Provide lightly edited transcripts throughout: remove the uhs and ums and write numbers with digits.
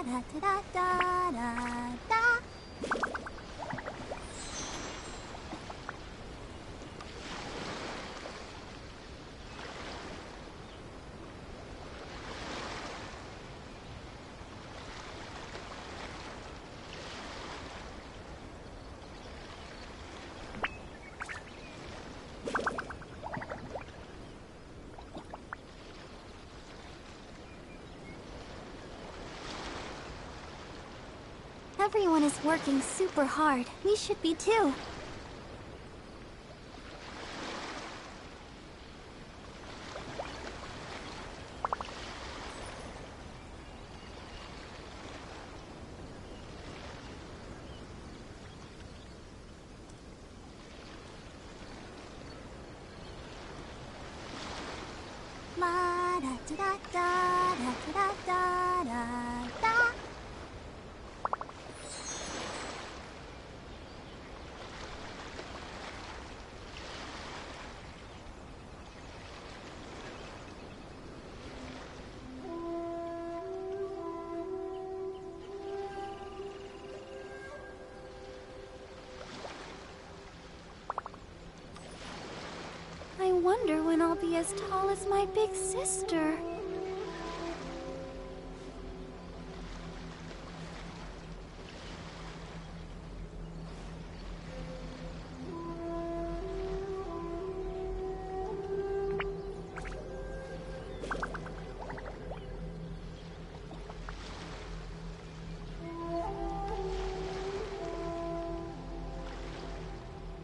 da da da da da. Everyone is working super hard. We should be too. La da da da da da da da da. I wonder when I'll be as tall as my big sister.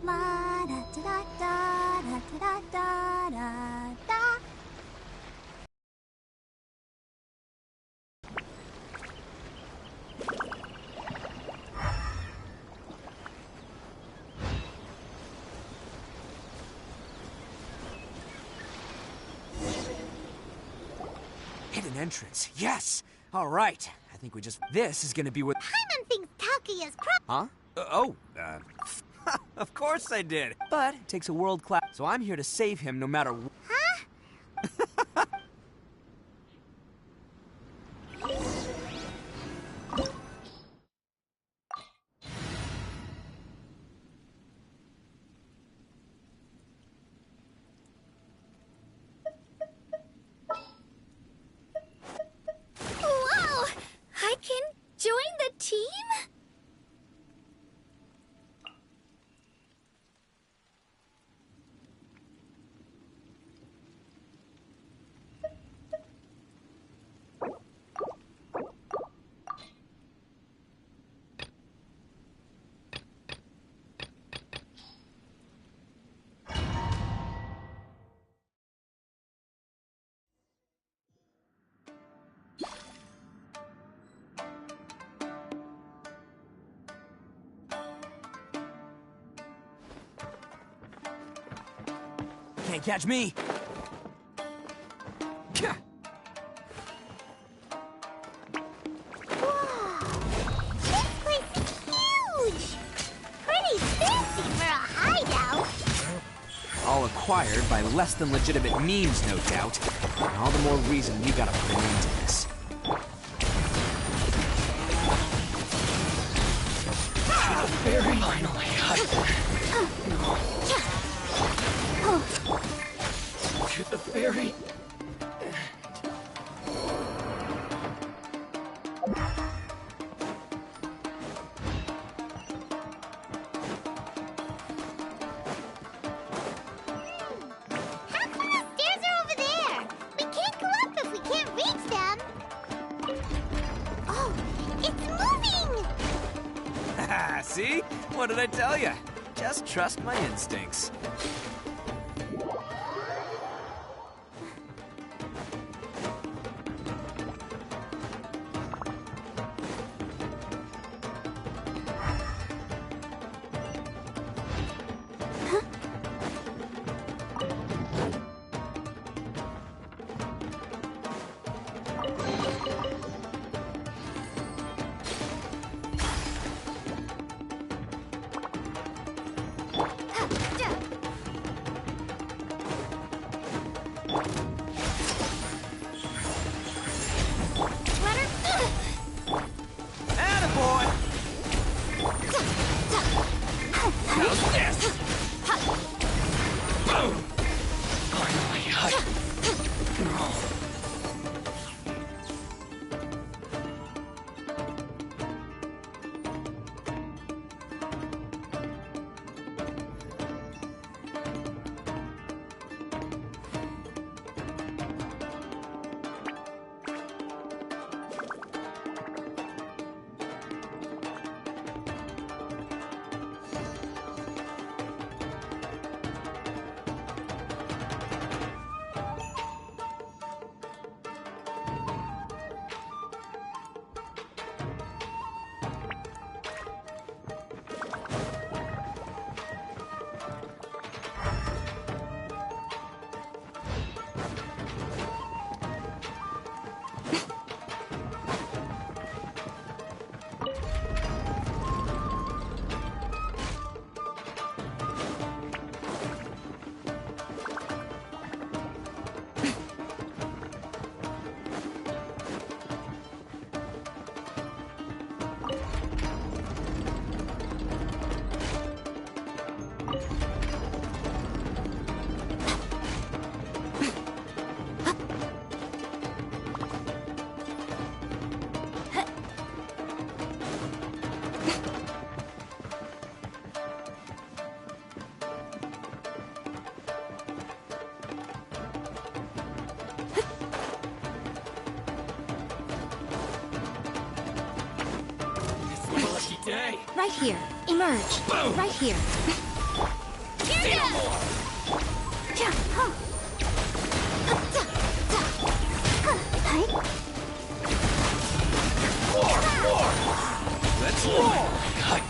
La da da da da da da da da. Hidden entrance, yes! Alright, I think we just... This is gonna be what... Paimon thinks Taki is Huh? Of course I did! But it takes a world-class... So I'm here to save him no matter... Huh? Wow! I can join the team? Can't catch me! This place is huge! Pretty fancy for a hideout. All acquired by less than legitimate means, no doubt. And all the more reason we gotta put an end to this. Very finally. To the very How come the stairs are over there? We can't go up if we can't reach them. Oh, it's moving! See? What did I tell you? Just trust my instincts. day. Right here. Emerge. Boom. Right here. Feel more. More. Let's roll! Cut.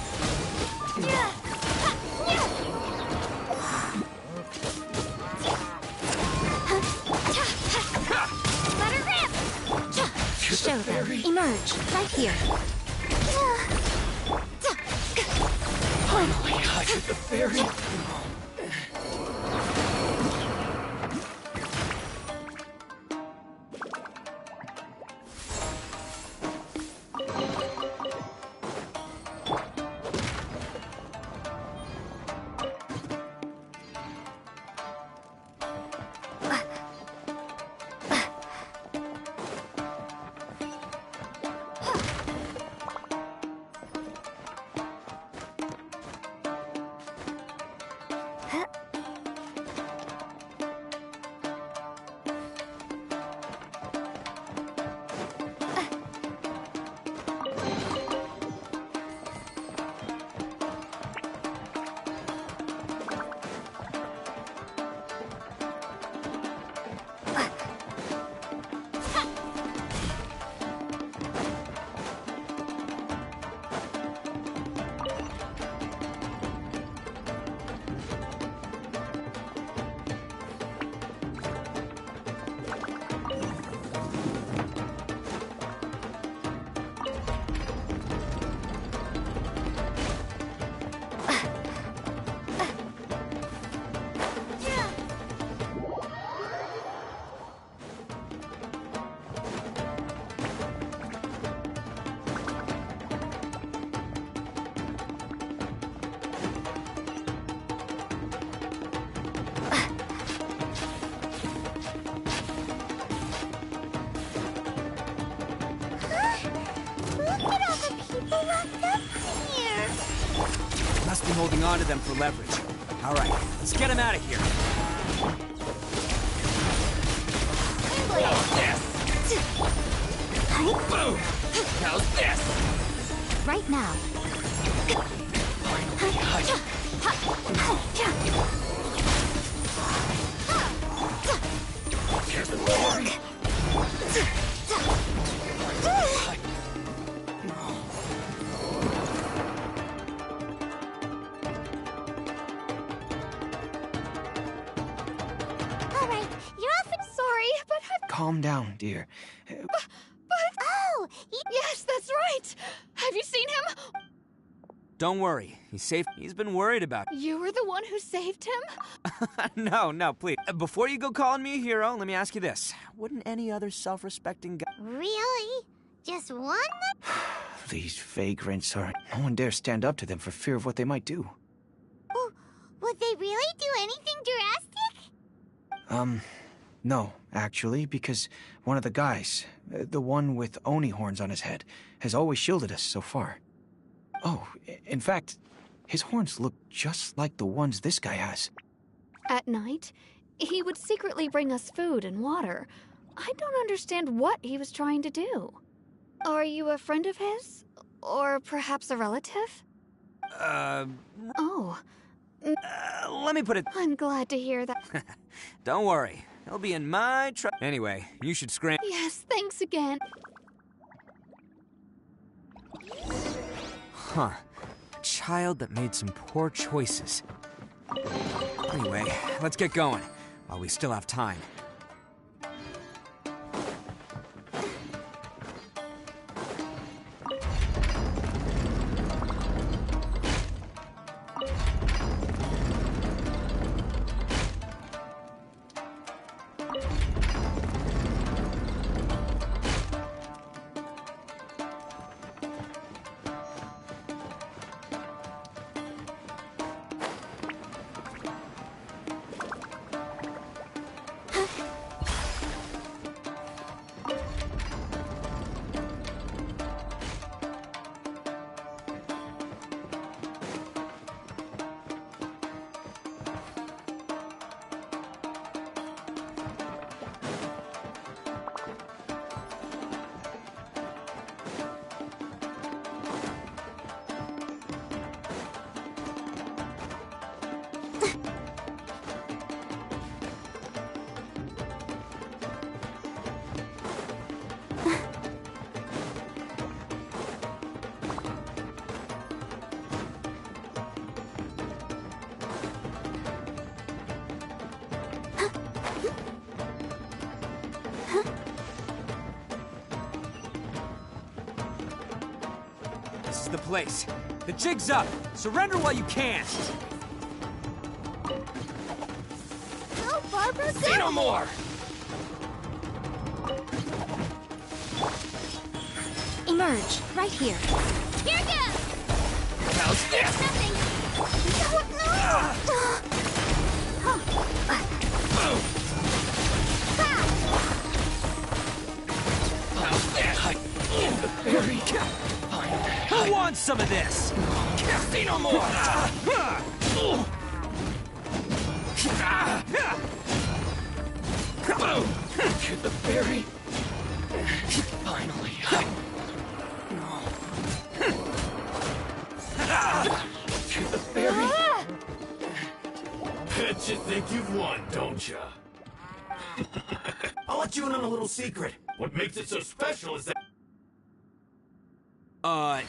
Let her rip! Show them. Emerge. Right here. Finally, I hit the fairy. Look at all the people locked up here. Must be holding on to them for leverage. All right, let's get him out of here. How's this? Boom. How's this? Right now. Finally, cut. Here's the fairy. All right, you're off. Sorry, but Calm down, dear. Oh, yes, that's right. Have you seen him? Don't worry, he's safe. He's been worried about You were the one who saved him? No, please. Before you go calling me a hero, let me ask you this. Wouldn't any other self-respecting guy... really? Just one? These vagrants are... No one dares stand up to them for fear of what they might do. Would they really do anything drastic? No, actually, because one of the guys, the one with Oni horns on his head, has always shielded us so far. Oh, in fact, his horns look just like the ones this guy has. At night, he would secretly bring us food and water. I don't understand what he was trying to do. Are you a friend of his? Or perhaps a relative? Oh, let me put it... I'm glad to hear that. Don't worry, he'll be in my Anyway, you should scram... Yes, thanks again. Huh. A child that made some poor choices. Anyway, let's get going, while we still have time. This is the place. The jig's up. Surrender while you can. Go, Barbara, go! Say no more! Emerge, right here. Here goes! How's this? Nothing. How's this? The fairy. Who wants some of this? Say no more! Boom! Hit the fairy. Finally. Hit the fairy. Bet you think you've won, don't ya? I'll let you in on a little secret. What makes it so special is that...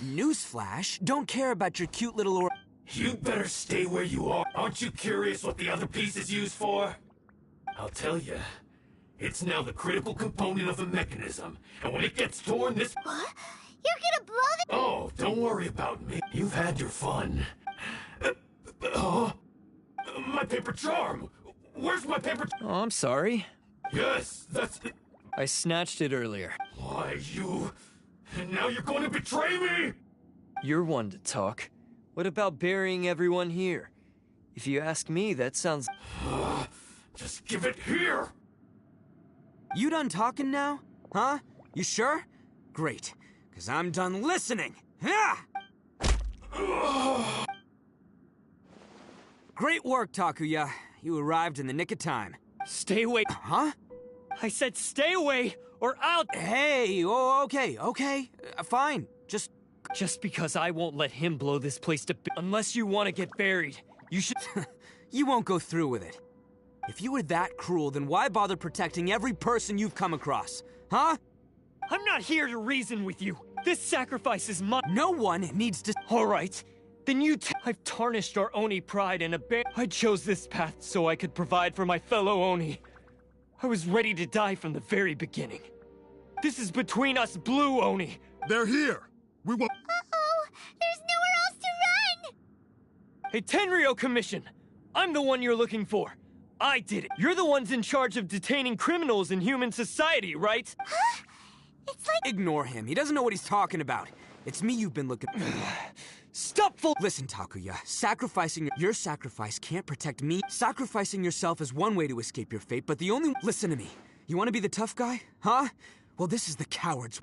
Newsflash, don't care about your cute little or- You better stay where you are. Aren't you curious what the other piece is used for? I'll tell you. It's now the critical component of the mechanism. And when it gets torn, this... What? You're gonna blow the... Oh, don't worry about me. You've had your fun. My paper charm! Where's my paper... Oh, I'm sorry. Yes, that's... I snatched it earlier. Why, you... And now you're going to betray me? You're one to talk. What about burying everyone here? If you ask me, that sounds... Just give it here! You done talking now? Huh? You sure? Great, because I'm done listening. Ah! Great work, Takuya. You arrived in the nick of time. Stay away. Huh? I said stay away, or I'll... Hey, oh, okay. Fine. Just because I won't let him blow this place to... Unless you want to get buried, you should... You won't go through with it. If you were that cruel, then why bother protecting every person you've come across? Huh? I'm not here to reason with you. This sacrifice is my... No one needs to... All right. Then I've tarnished our Oni pride and I chose this path so I could provide for my fellow Oni. I was ready to die from the very beginning. This is between us Blue Oni. They're here. We won't... Uh-oh! There's nowhere else to run! Hey, Tenryo Commission. I'm the one you're looking for. I did it. You're the ones in charge of detaining criminals in human society, right? Huh? It's like... Ignore him. He doesn't know what he's talking about. It's me you've been looking... Stop Listen, Takuya. Sacrificing your sacrifice can't protect me. Sacrificing yourself is one way to escape your fate, but the only... Listen to me. You want to be the tough guy? Huh? Well, this is the coward's...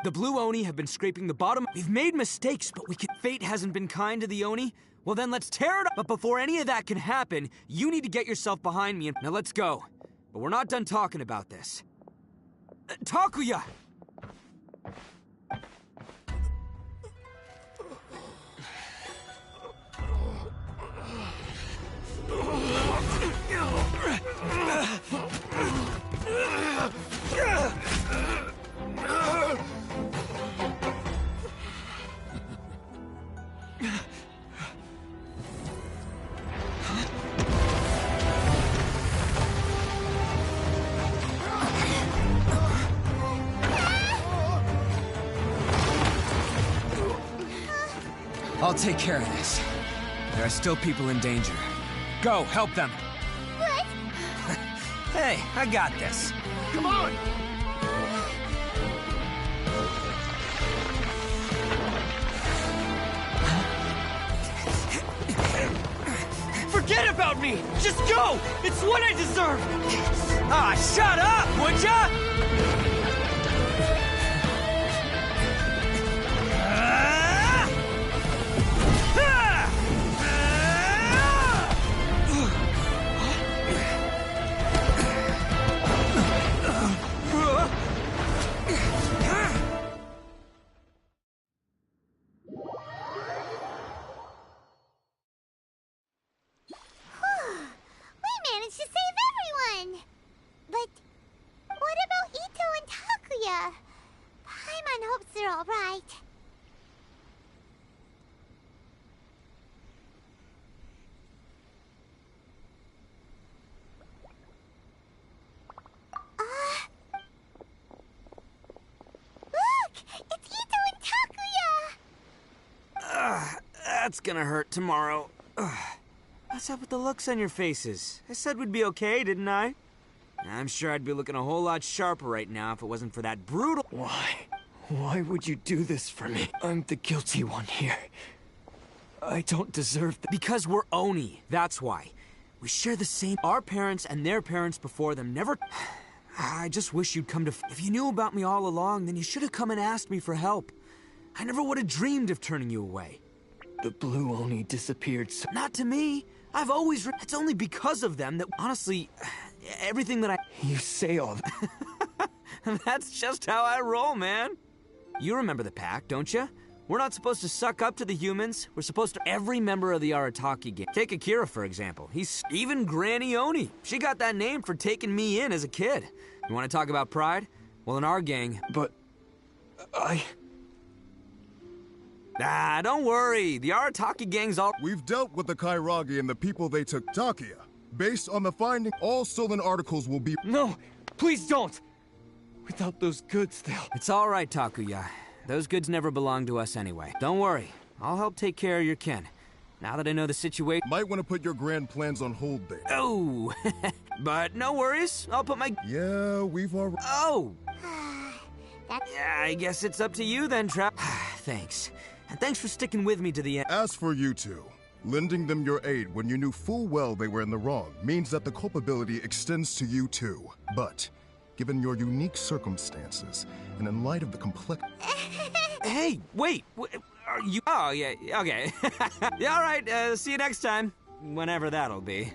The Blue Oni have been scraping the bottom. We've made mistakes, but fate hasn't been kind to the Oni. Well, then let's tear it up. But before any of that can happen, you need to get yourself behind me and... Now let's go. But we're not done talking about this. Takuya! I'll take care of this. There are still people in danger. Go, help them. What? Hey, I got this. Come on! Forget about me! Just go! It's what I deserve! Ah, shut up, would ya? We managed to save everyone! But what about Ito and Takuya? Paimon hopes they're alright. Look! It's Ito and That's gonna hurt tomorrow. Ugh. What's up with the looks on your faces? I said we'd be okay, didn't I? I'm sure I'd be looking a whole lot sharper right now if it wasn't for that brutal— Why? Why would you do this for me? I'm the guilty one here. I don't deserve that. Because we're Oni, that's why. We share the same— Our parents and their parents before them never— I just wish you'd come to— If you knew about me all along, then you should have come and asked me for help. I never would have dreamed of turning you away. The blue Oni disappeared so— Not to me. I've always— It's only because of them that, honestly, everything that I— You say all that. That's just how I roll, man. You remember the pack, don't you? We're not supposed to suck up to the humans. We're supposed to— Every member of the Arataki gang— Take Akira, for example. He's— Even Granny Oni. She got that name for taking me in as a kid. You want to talk about pride? Well, in our gang— But... Ah, don't worry. The Arataki gang's all— We've dealt with the Kairagi and the people they took Takia. Based on the finding, all stolen articles will be— No! Please don't! Without those goods, they'll— It's all right, Takuya. Those goods never belonged to us anyway. Don't worry. I'll help take care of your kin. Now that I know the situation— Might want to put your grand plans on hold there. Oh! But no worries. I'll put my— Yeah, we've already— Oh! That's... Yeah, I guess it's up to you then, Trap. Thanks. And thanks for sticking with me to the end. As for you two, lending them your aid when you knew full well they were in the wrong means that the culpability extends to you too. But, given your unique circumstances, and in light of the complex— Hey, wait! Are you— Oh, yeah, okay. Yeah, all right, see you next time. Whenever that'll be.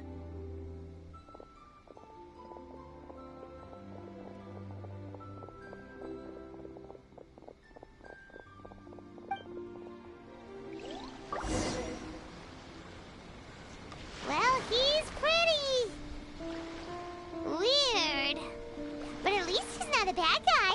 Well, he's pretty. Weird. But at least he's not a bad guy.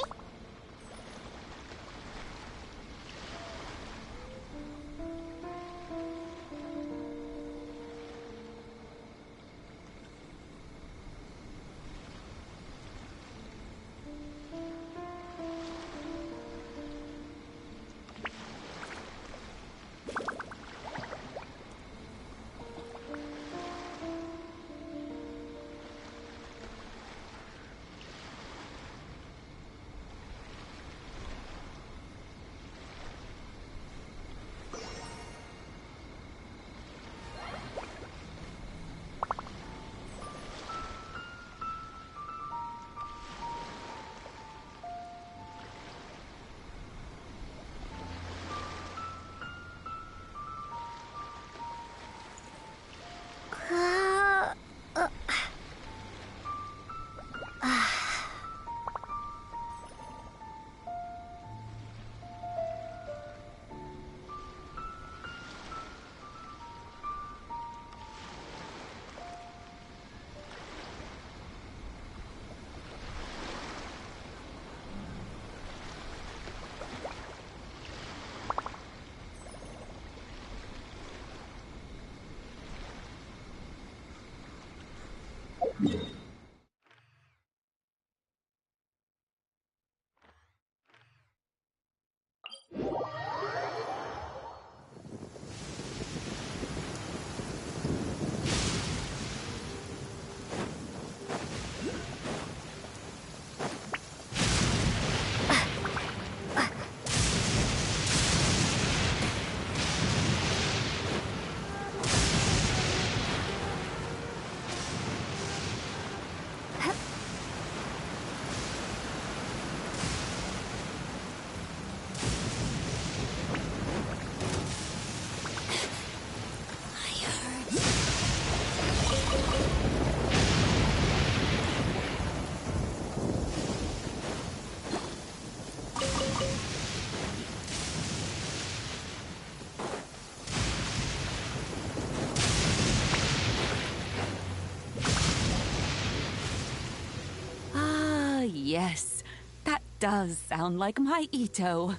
Yes, that does sound like my Ito.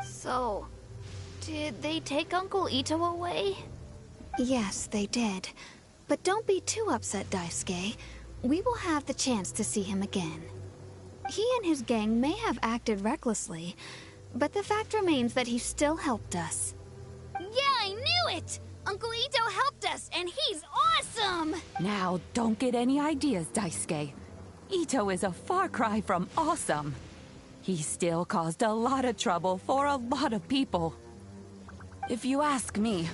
So, did they take Uncle Ito away? Yes, they did. But don't be too upset, Daisuke. We will have the chance to see him again. He and his gang may have acted recklessly, but the fact remains that he still helped us. Yeah, I knew it! Uncle Ito helped us, and he's awesome! Now, don't get any ideas, Daisuke. Ito is a far cry from awesome. He still caused a lot of trouble for a lot of people. If you ask me,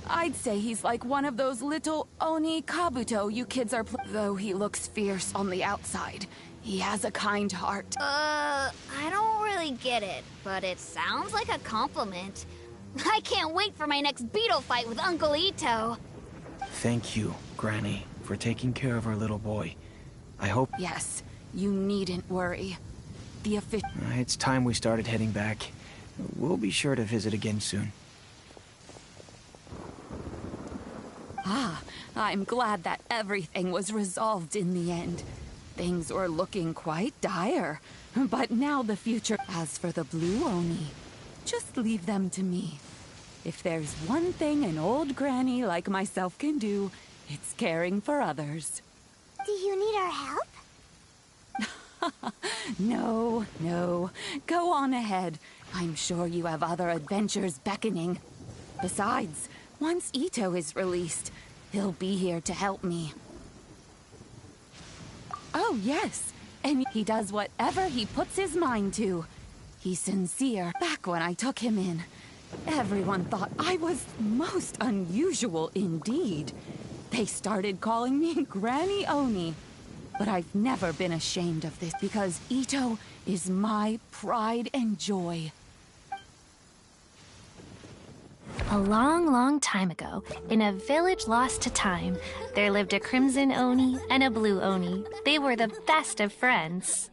I'd say he's like one of those little Oni Kabuto you kids are though he looks fierce on the outside. He has a kind heart. I don't really get it, but it sounds like a compliment. I can't wait for my next beetle fight with Uncle Ito. Thank you, Granny, for taking care of our little boy. I hope... Yes, you needn't worry. The official... It's time we started heading back. We'll be sure to visit again soon. Ah, I'm glad that everything was resolved in the end. Things were looking quite dire, but now the future... As for the Blue Oni, just leave them to me. If there's one thing an old granny like myself can do, it's caring for others. Do you need our help? No, no. Go on ahead. I'm sure you have other adventures beckoning. Besides, once Ito is released, he'll be here to help me. Oh, yes. And he does whatever he puts his mind to. He's sincere. Back when I took him in, everyone thought I was most unusual indeed. They started calling me Granny Oni. But I've never been ashamed of this because Ito is my pride and joy. A long, long time ago, in a village lost to time, there lived a crimson Oni and a blue Oni. They were the best of friends.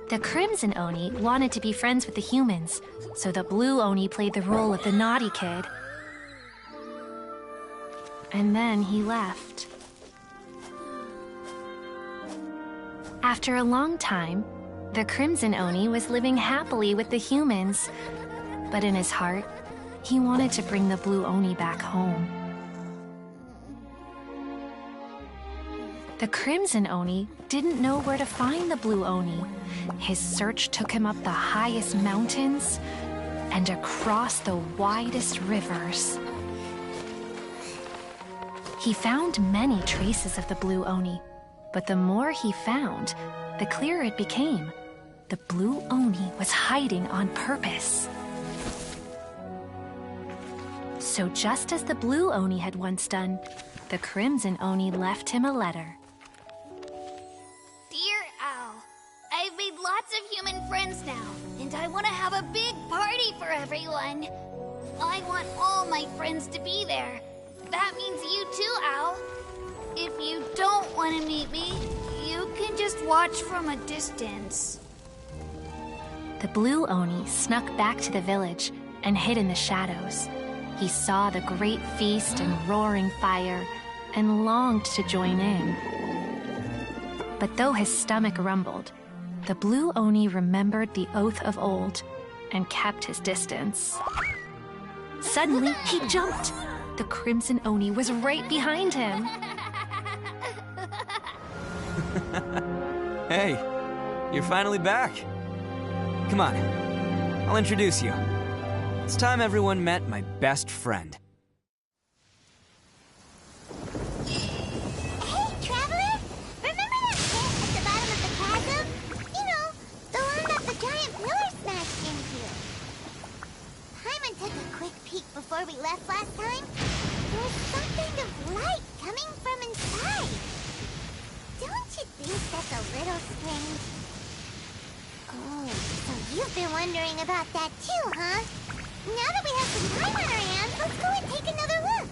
The crimson Oni wanted to be friends with the humans, so the blue Oni played the role of the naughty kid. And then he left. After a long time, the crimson Oni was living happily with the humans, but in his heart, he wanted to bring the blue Oni back home. The crimson Oni didn't know where to find the blue Oni. His search took him up the highest mountains and across the widest rivers. He found many traces of the blue Oni, but the more he found, the clearer it became. The blue Oni was hiding on purpose. So just as the blue Oni had once done, the crimson Oni left him a letter. Dear Al, I've made lots of human friends now, and I want to have a big party for everyone. I want all my friends to be there. That means you too, Al. If you don't want to meet me, you can just watch from a distance. The blue Oni snuck back to the village and hid in the shadows. He saw the great feast and roaring fire and longed to join in. But though his stomach rumbled, the blue Oni remembered the oath of old and kept his distance. Suddenly, he jumped. The crimson Oni was right behind him. Hey, you're finally back. Come on, I'll introduce you. It's time everyone met my best friend. Hey, Traveler! Remember that pit at the bottom of the chasm? You know, the one that the giant pillar smashed into. Paimon took a quick peek before we left last time. There was something of light coming from inside. Don't you think that's a little strange? Oh, so you've been wondering about that too, huh? Now that we have some time on our hands, let's go and take another look.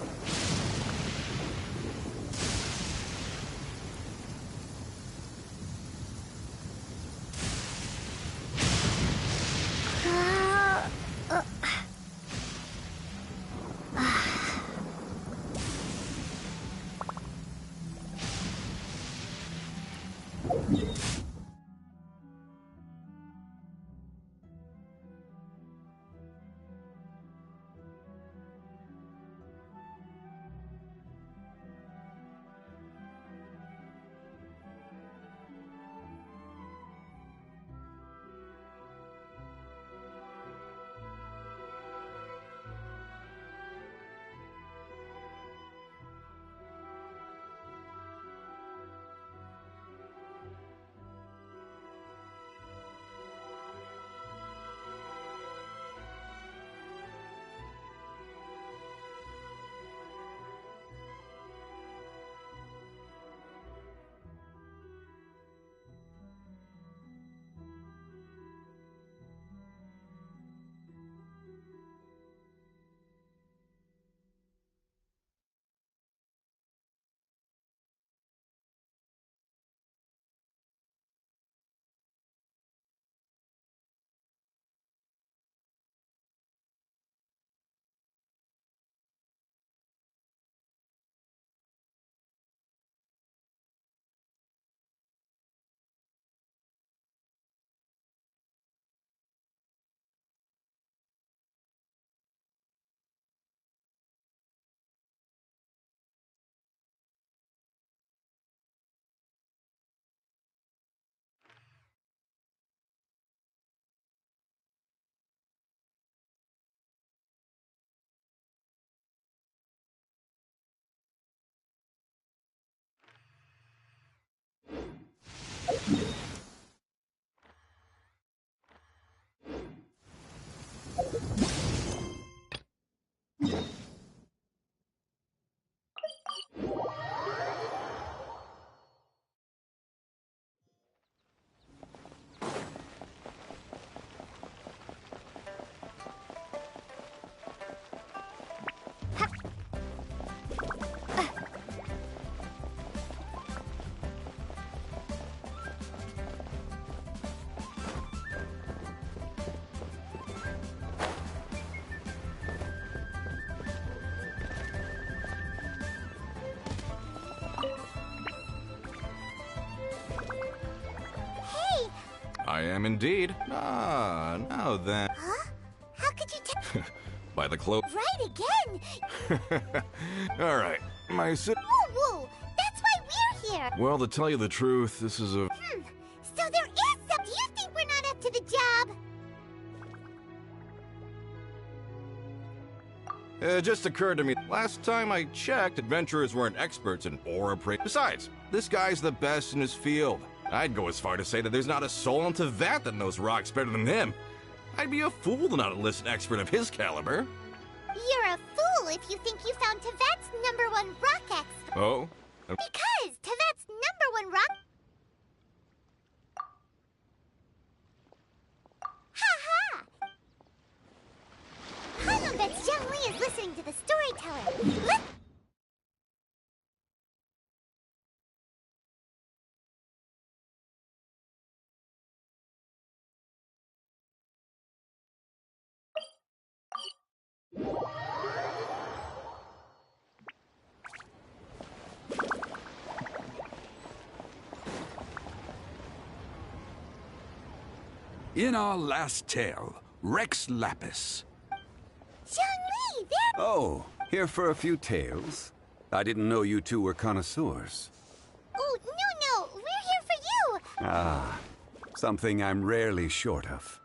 I am indeed. Ah, now then. Huh? How could you tell? By the cloak. Right again! All right, my sit. Woo woo! That's why we're here! Well, to tell you the truth, this is a. So there is some. Do you think we're not up to the job? It just occurred to me, last time I checked, adventurers weren't experts in aura prey. Besides, this guy's the best in his field. I'd go as far to say that there's not a soul on Tevat that knows rocks better than him. I'd be a fool to not enlist an expert of his caliber. You're a fool if you think you found Tevat's #1 rock expert. Oh? Because Tevat's #1 rock... Ha-ha! Paimon bets Zhang Li is listening to the storyteller. Let... In our last tale, Rex Lapis. Zhang Li, there... Oh, here for a few tales? I didn't know you two were connoisseurs. Oh, no, we're here for you. Ah, something I'm rarely short of.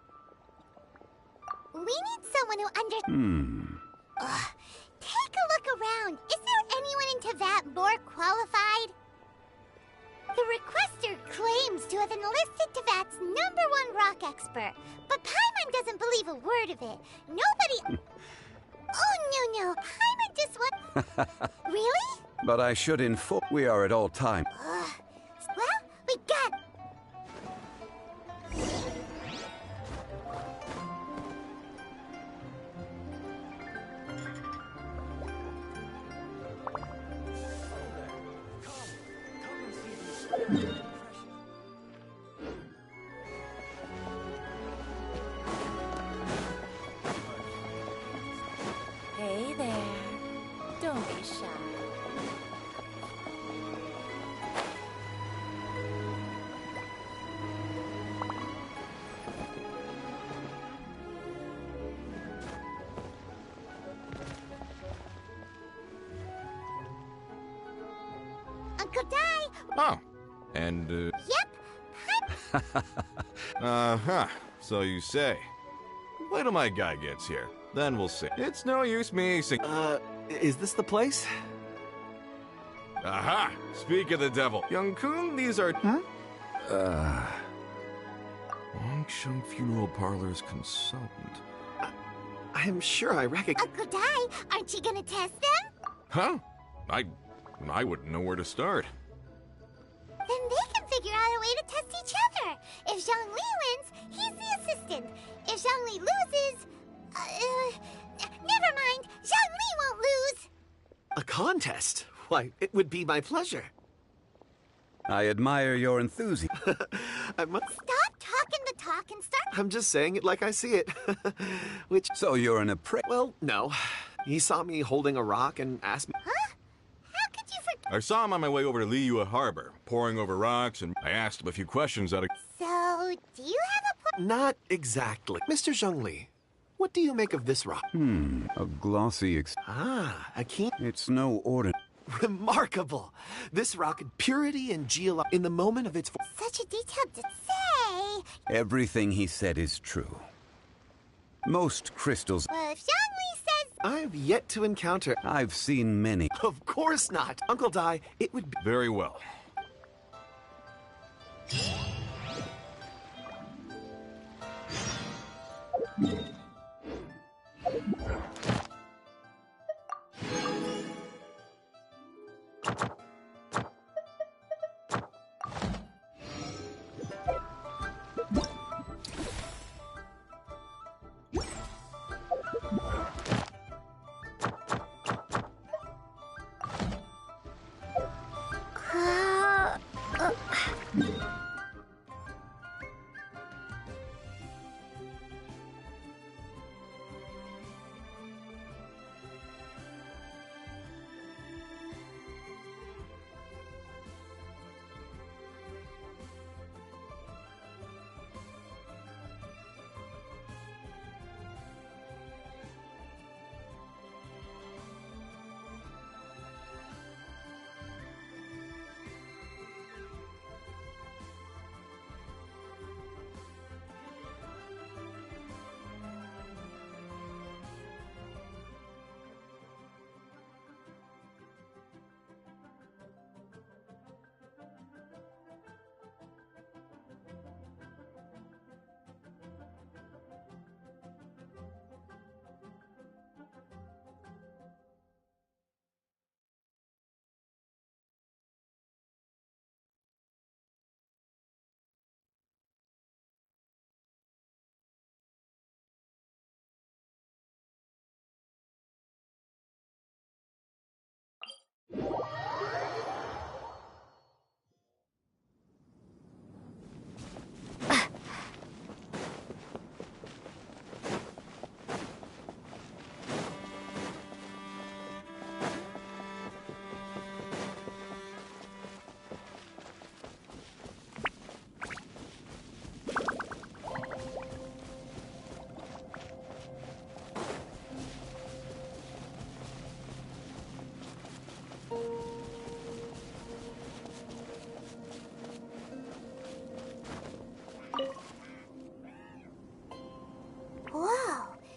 We need someone who Ugh. Take a look around. Is there anyone in Tevat more qualified? The requester claims to have enlisted Tevat's #1 rock expert, but Paimon doesn't believe a word of it. Nobody... Oh, no. Paimon just wants... Really? But I should inform we are at all times. Well, we got... Hey there. Don't be shy. Uncle Dai! Oh. And, Yep. Uh-huh. So you say. Wait till my guy gets here. Then we'll see. It's no use me sing. Is this the place? Aha! Speak of the devil. Young Kun, these are... Wangsheng Funeral Parlor's consultant. I'm sure I recognize... Uncle Dai, aren't you gonna test them? Huh? I wouldn't know where to start. Then they can figure out a way to test each other. If Zhang Li wins, he's the assistant. If Zhang Li loses... never mind. Zhang Li won't lose. A contest? Why, it would be my pleasure. I admire your enthusiasm. Stop talking the talk and start... I'm just saying it like I see it. Which... So you're an apprentice? Well, no. He saw me holding a rock and asked me... Huh? How could you forget... I saw him on my way over to Liyue Harbor, poring over rocks, and I asked him a few questions out of... So, do you have a point? Not exactly. Mr. Zhongli, what do you make of this rock? A glossy a keen... It's no ordinary... Remarkable! This rock had purity and in the moment of its... Such a detailed to say... Everything he said is true. Most crystals... Well, if Zhang Li says... I've yet to encounter... I've seen many. Of course not! Uncle Dai, it would be... Very well.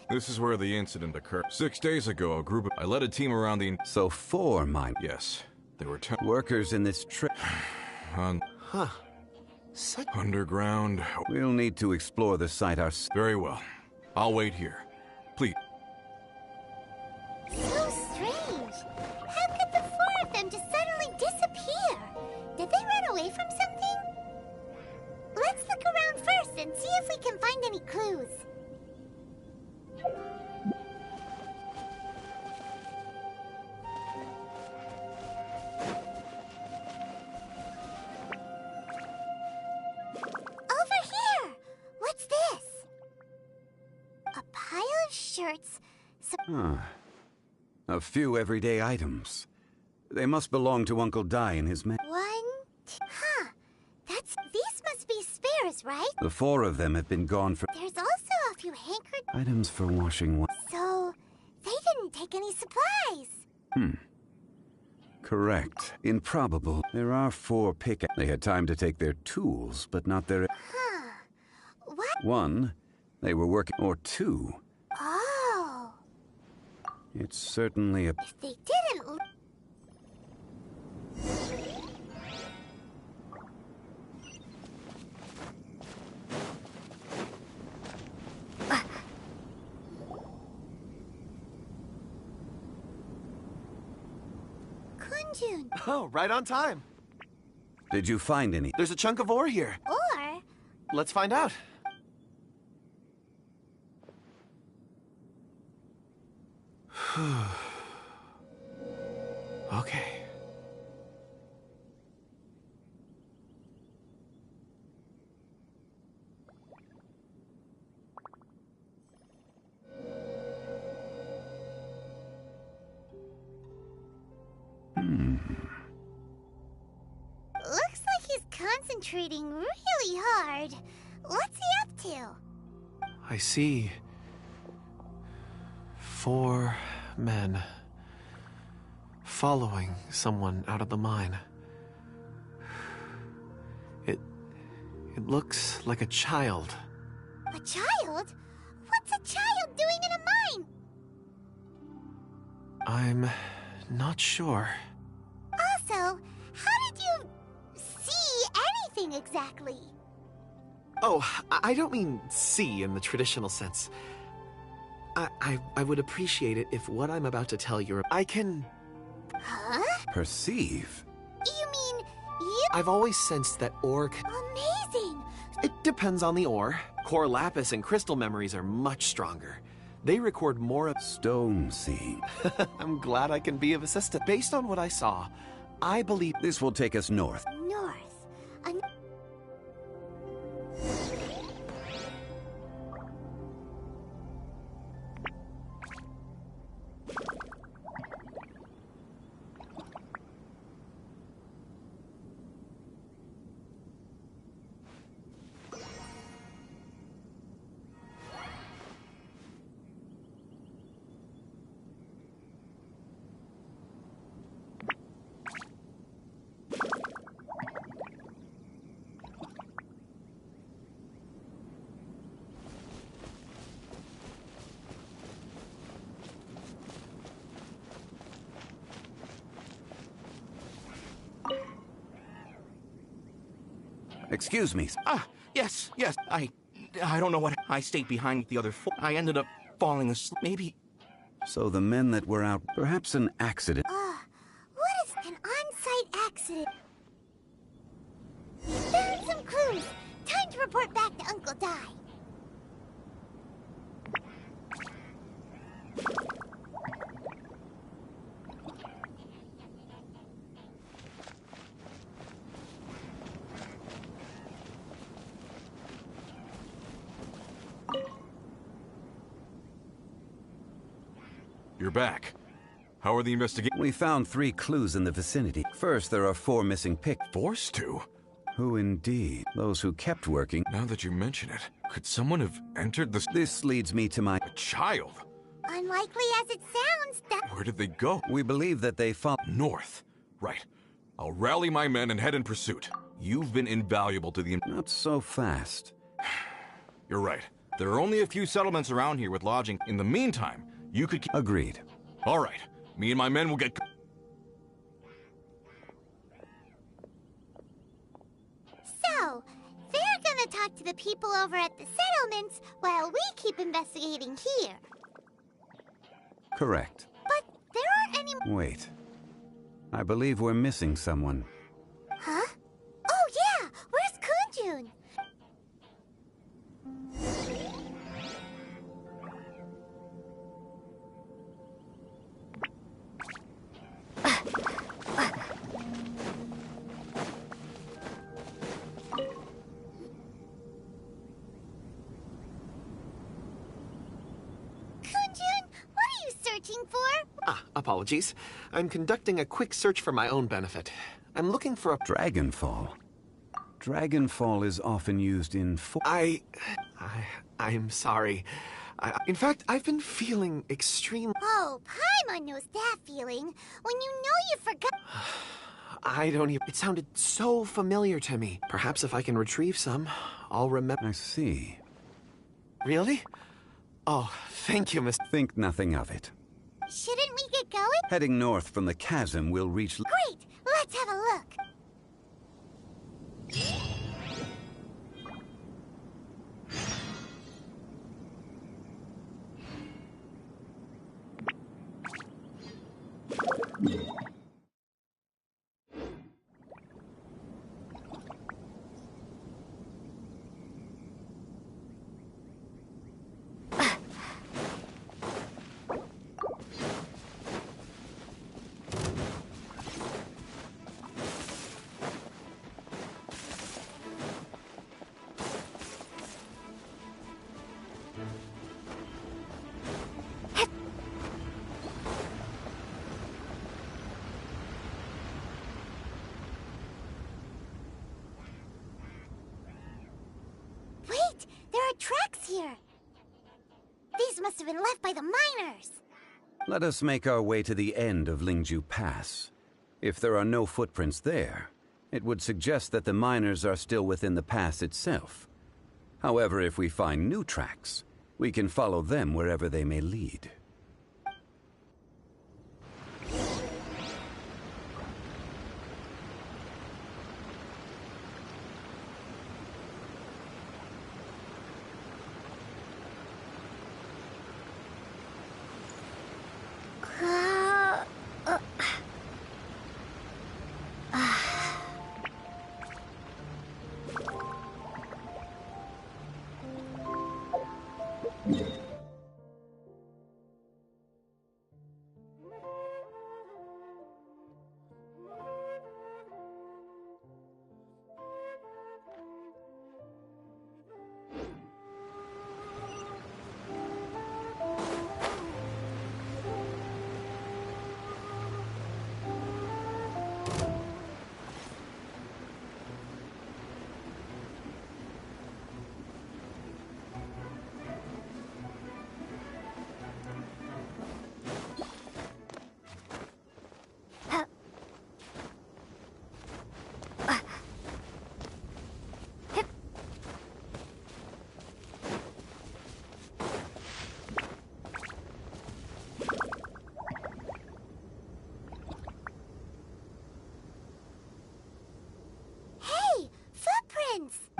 This is where the incident occurred. 6 days ago, a group of... I led a team around the... So 4 mine... Yes. There were 10... workers in this trip. Huh. Such... Underground... We'll need to explore the site ourselves. Very well. I'll wait here. Please. So strange. How could the 4 of them just suddenly disappear? Did they run away from something? Let's look around first and see if we can find any clues. Over here! What's this? A pile of shirts. A few everyday items. They must belong to Uncle Dai and his men. These must be spares, right? The 4 of them have been gone for... There's also a few hankered... items for washing... So, they didn't take any supplies. Correct. Improbable. There are 4 pickaxes. They had time to take their tools, but not their... What? 1, they were working... Or 2. Oh. It's certainly a... If they didn't... Oh, right on time. Did you find any? There's a chunk of ore here. Or... Let's find out. Okay. Looks like he's concentrating really hard. What's he up to? I see 4 men following someone out of the mine. It looks like a child. A child? What's a child doing in a mine? I'm not sure. Also, how did you see anything exactly? Oh, I don't mean see in the traditional sense. I would appreciate it if what I'm about to tell you, I can... Huh? Perceive? You mean you... I've always sensed that ore... Amazing! It depends on the ore. Core lapis and crystal memories are much stronger. They record more of... Stone seeing. I'm glad I can be of assistance. Based on what I saw, I believe... This will take us north. North. Excuse me. Yes. I don't know what... I stayed behind the other 4. I ended up falling asleep. Maybe... So the men that were out... Perhaps an accident. What is an on-site accident? We found some clues. Time to report back to Uncle Dai. You're back. How are the investigations? We found 3 clues in the vicinity. First, there are 4 missing Forced to? Who indeed? Those who kept working. Now that you mention it, could someone have entered the... This leads me to my... A child? Unlikely as it sounds, Where did they go? We believe that they followed... North. Right. I'll rally my men and head in pursuit. You've been invaluable to the... Not so fast. You're right. There are only a few settlements around here with lodging. In the meantime, you could keep... Agreed. All right. Me and my men will get... So, they're gonna talk to the people over at the settlements while we keep investigating here. Correct. But there aren't any... Wait. I believe we're missing someone. Huh? Oh yeah! Where's Kunjun? Apologies. I'm conducting a quick search for my own benefit. I'm looking for a... Dragonfall. Dragonfall is often used in... I'm sorry. In fact, I've been feeling extreme... Oh, Paimon knows that feeling. When you know you forgot... I don't even... It sounded so familiar to me. Perhaps if I can retrieve some, I'll remember... I see. Really? Oh, thank you, Miss... Think nothing of it. Shouldn't we get going? Heading north from the chasm, we'll reach... Great! Let's have a look. Here. These must have been left by the miners. Let us make our way to the end of Lingju Pass. If there are no footprints there, it would suggest that the miners are still within the pass itself. However, if we find new tracks, we can follow them wherever they may lead.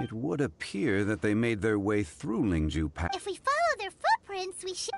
It would appear that they made their way through Lingju Pass. If we follow their footprints, we should...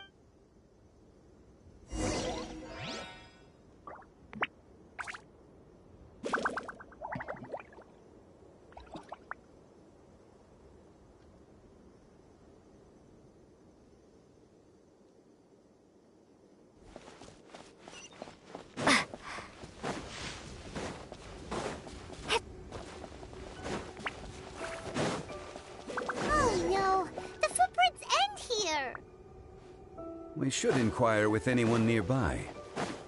We should inquire with anyone nearby.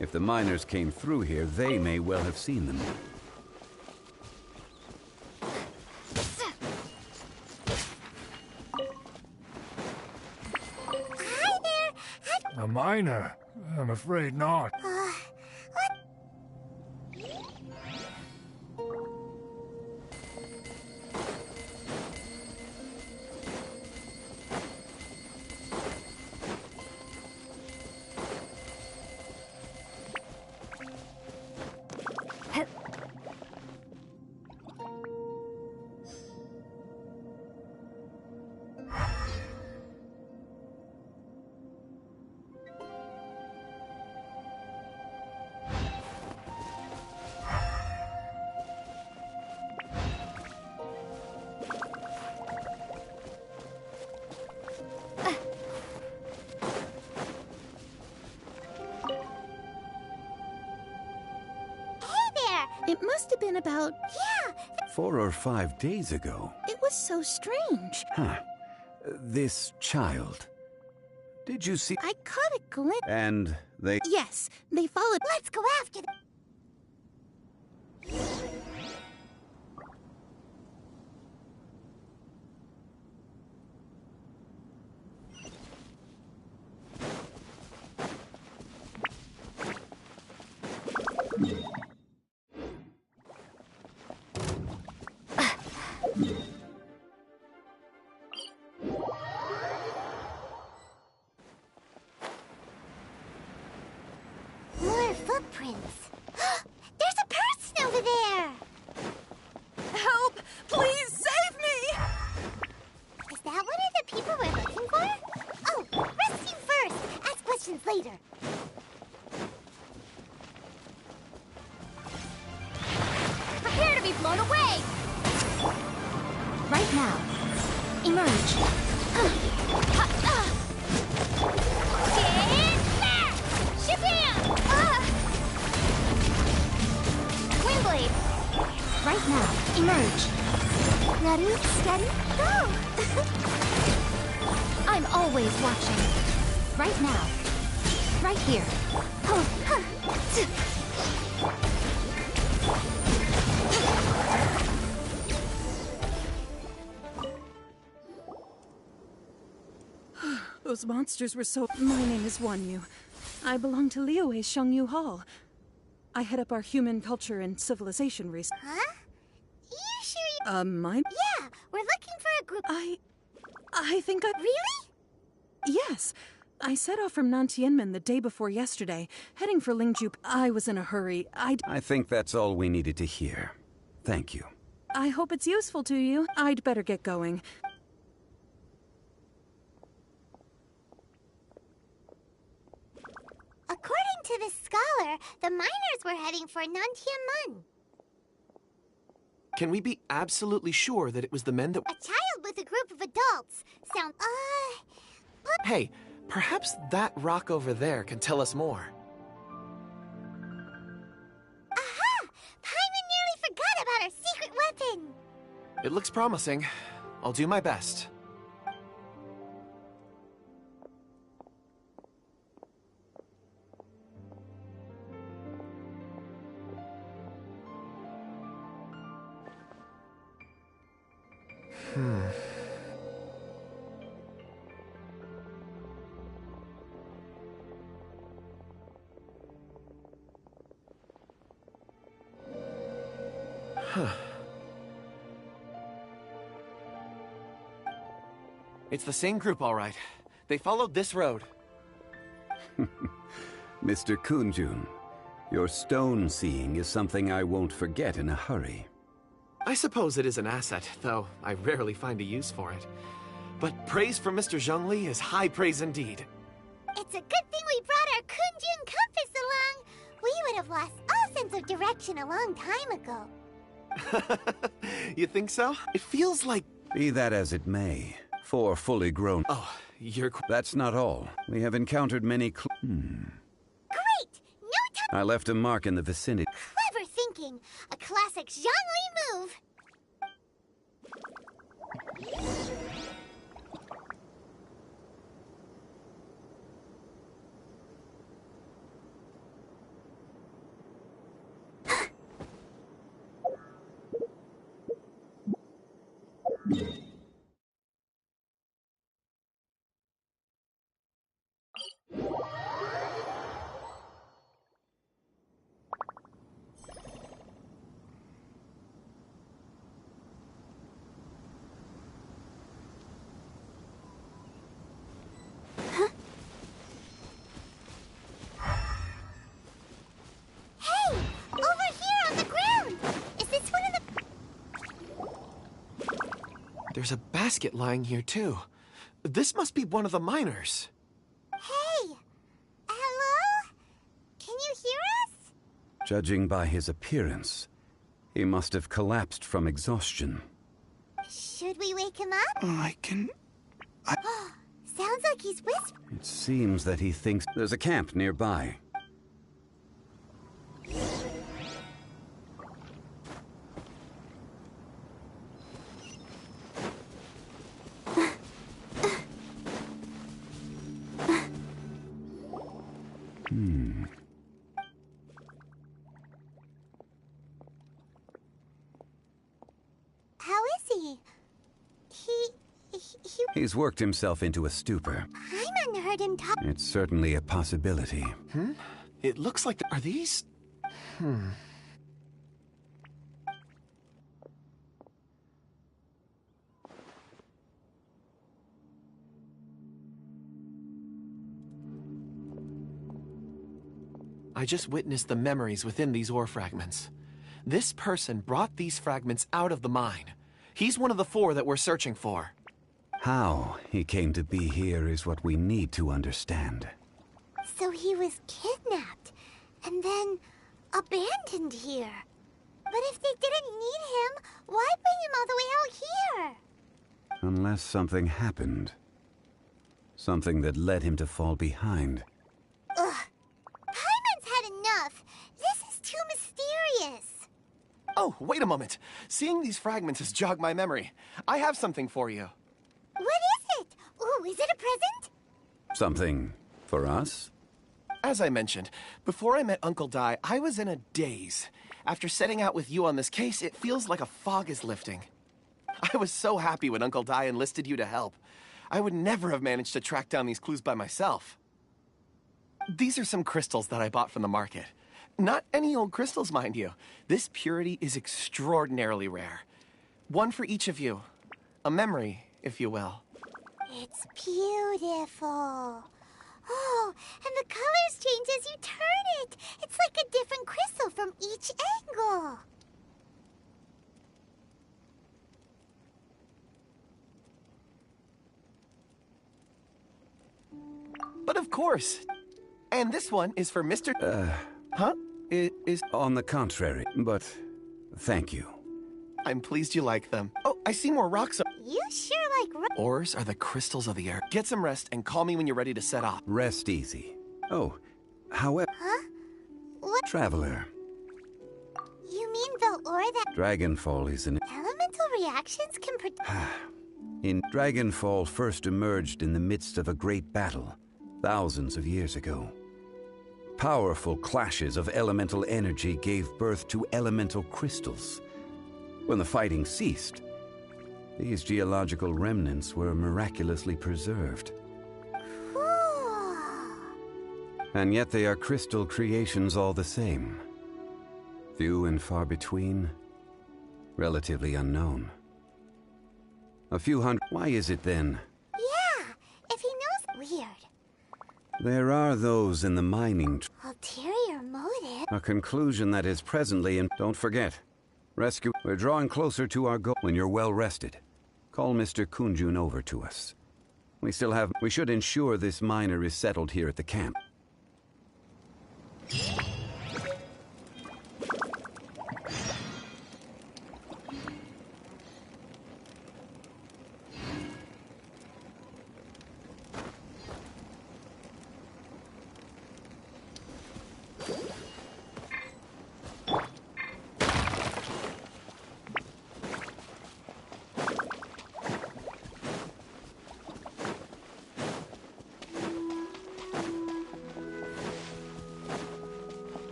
If the miners came through here, they may well have seen them. Hi there! A miner? I'm afraid not. It must have been about... Yeah! 4 or 5 days ago. It was so strange. Huh. This child. Did you see... I caught a glimpse. And they... Yes, they followed... Let's go after them! More footprints. There's a person over there! Help! Please save me! Is that one of the people we're looking for? Oh, rescue first! Ask questions later. Prepare to be blown away! Right now. Emerge. Windblade. Right now. Emerge. Ready, steady, go! I'm always watching. Right now. Right here. Those monsters were so... My name is Wanyu. I belong to Liyue's Shangyu Hall. I head up our human culture and civilization research. Huh? You sure you... My... Yeah, we're looking for a group... I think I... Really? Yes. I set off from Nantianmen the day before yesterday, heading for Lingju. I was in a hurry. I think that's all we needed to hear. Thank you. I hope it's useful to you. I'd better get going. According to this scholar, the miners were heading for Nantianmen. Can we be absolutely sure that it was the men that... A child with a group of adults. Sound... Hey, perhaps that rock over there can tell us more. Aha! Paimon nearly forgot about our secret weapon! It looks promising. I'll do my best. It's the same group, all right. They followed this road. Mr. Kunjun, your stone seeing is something I won't forget in a hurry. I suppose it is an asset, though I rarely find a use for it. But praise from Mr. Zhongli is high praise indeed. It's a good thing we brought our Kunjun compass along. We would have lost all sense of direction a long time ago. You think so? It feels like... Be that as it may, 4 fully grown... Oh, you're... That's not all. We have encountered many Great! No time... I left a mark in the vicinity. Clever thinking. A classic Zhongli move. There's a basket lying here, too. This must be one of the miners. Hey! Hello? Can you hear us? Judging by his appearance, he must have collapsed from exhaustion. Should we wake him up? Sounds like he's whispering. It seems that he thinks there's a camp nearby. How is he? He's worked himself into a stupor. Hyman heard him talk. It's certainly a possibility. It looks like... Are these... I just witnessed the memories within these ore fragments. This person brought these fragments out of the mine. He's one of the 4 that we're searching for. How he came to be here is what we need to understand. So he was kidnapped, and then abandoned here. But if they didn't need him, why bring him all the way out here? Unless something happened. Something that led him to fall behind. Ugh. Hyman's had enough. This is too mysterious. Oh, wait a moment. Seeing these fragments has jogged my memory. I have something for you. What is it? Ooh, is it a present? Something for us? As I mentioned, before I met Uncle Dai, I was in a daze. After setting out with you on this case, it feels like a fog is lifting. I was so happy when Uncle Dai enlisted you to help. I would never have managed to track down these clues by myself. These are some crystals that I bought from the market. Not any old crystals, mind you. This purity is extraordinarily rare. One for each of you. A memory, if you will. It's beautiful. Oh, and the colors change as you turn it. It's like a different crystal from each angle. But of course. And this one is for Mr. Huh? It is... On the contrary, but thank you. I'm pleased you like them. Oh, I see more rocks. You sure like Ores are the crystals of the air. Get some rest and call me when you're ready to set off. Rest easy. Oh, however... Huh? What? Traveler. You mean the ore that... Dragonfall is an... Elemental reactions can produce... In Dragonfall first emerged in the midst of a great battle, thousands of years ago. Powerful clashes of elemental energy gave birth to elemental crystals. When the fighting ceased, these geological remnants were miraculously preserved. Cool. And yet they are crystal creations all the same. Few and far between, relatively unknown. A few hundred... Why is it then? Yeah, if he knows... Weird. There are those in the mining... Ulterior motive? A conclusion that is presently in... Don't forget. Rescue... We're drawing closer to our goal. When you're well rested, call Mr. Kunjun over to us. We still have... We should ensure this miner is settled here at the camp.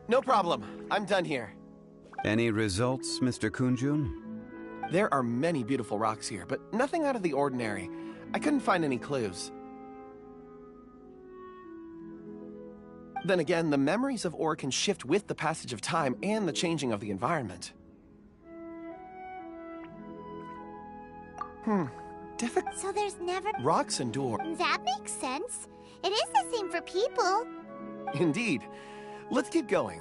No problem. I'm done here. Any results, Mr. Kunjun? There are many beautiful rocks here, but nothing out of the ordinary. I couldn't find any clues. Then again, the memories of ore can shift with the passage of time and the changing of the environment. Difficult. So there's never... Rocks endure. That makes sense. It is the same for people. Indeed. Let's keep going.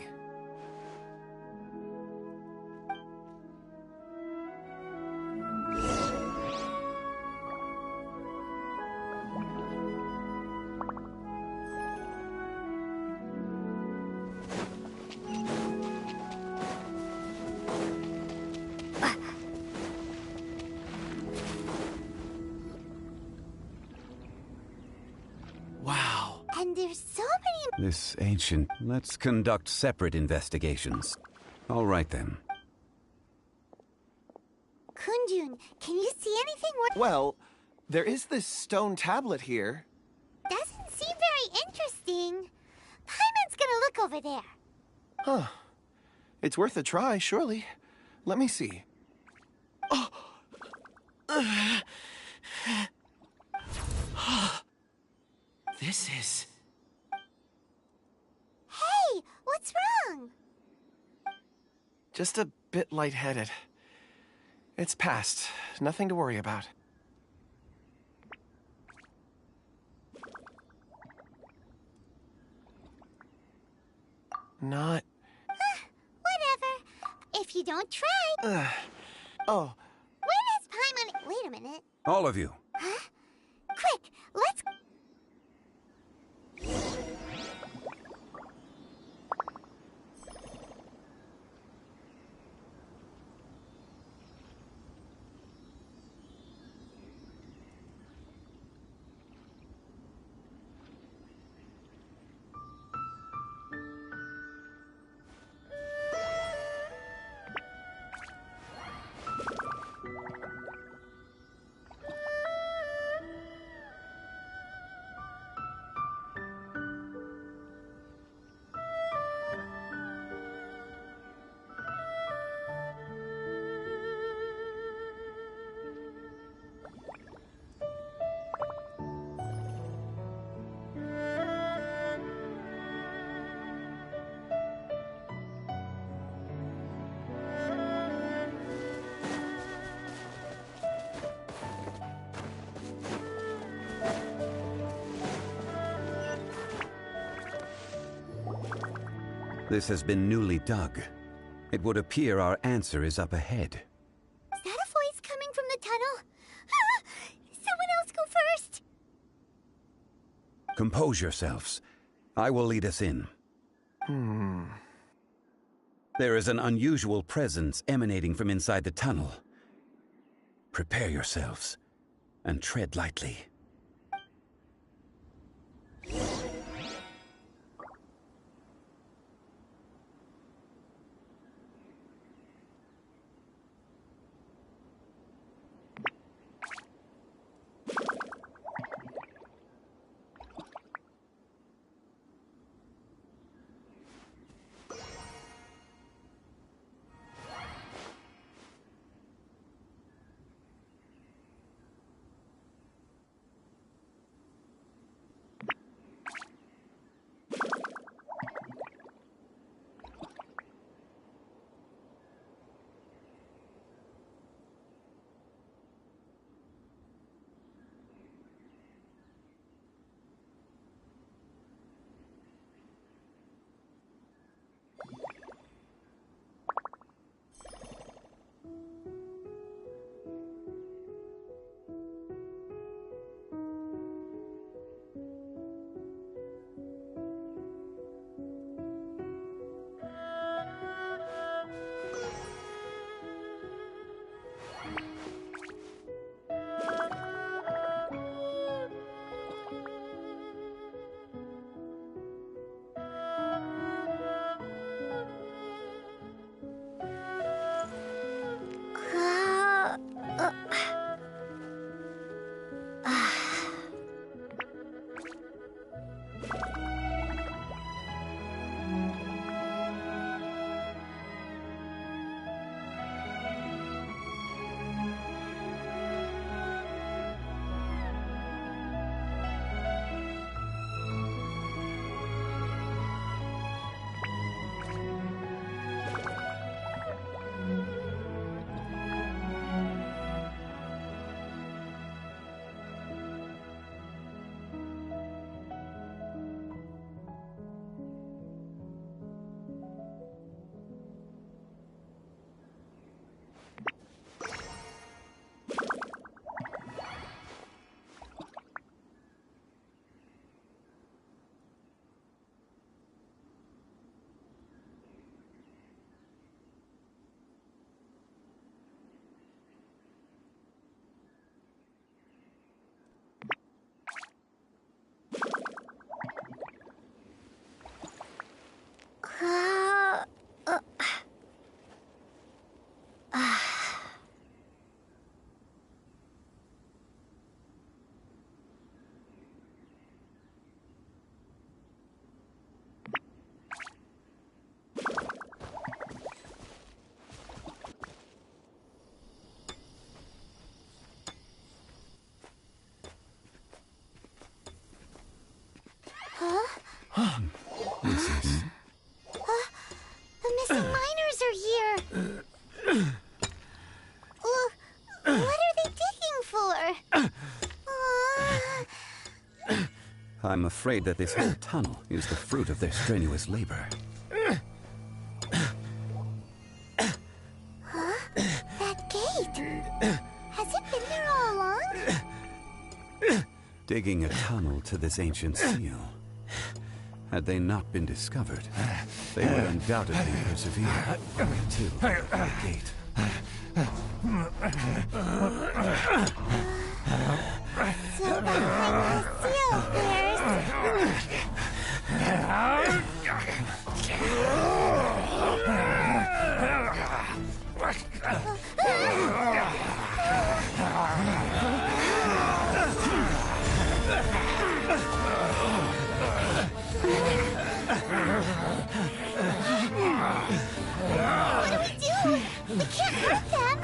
Wow. And there's so many... This ancient... Let's conduct separate investigations. All right, then. Kunjun, can you see anything? Well, there is this stone tablet here. Doesn't seem very interesting. Paimon's gonna look over there. Huh. It's worth a try, surely. Let me see. Oh! This is... Hey, what's wrong? just a bit lightheaded. It's past. Nothing to worry about. Not... Whatever. If you don't try... Oh. When has Paimon... Wait a minute. All of you. Huh? Quick, let's... This has been newly dug. It would appear our answer is up ahead. Is that a voice coming from the tunnel? Someone else go first! Compose yourselves. I will lead us in. There is an unusual presence emanating from inside the tunnel. Prepare yourselves, and tread lightly. I'm afraid that this whole tunnel is the fruit of their strenuous labor. Huh? That gate! Has it been there all along? Digging a tunnel to this ancient seal. Had they not been discovered, they would undoubtedly persevere to the gate. So behind the seal there's... What do we do? We can't hurt them!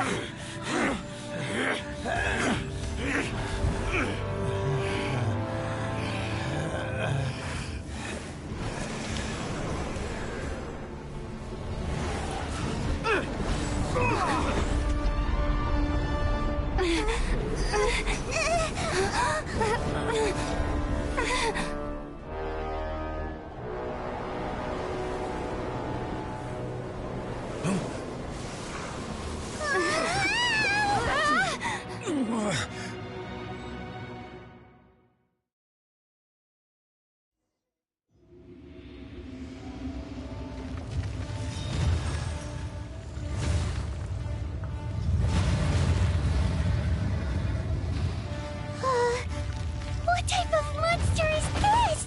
What type of monster is this?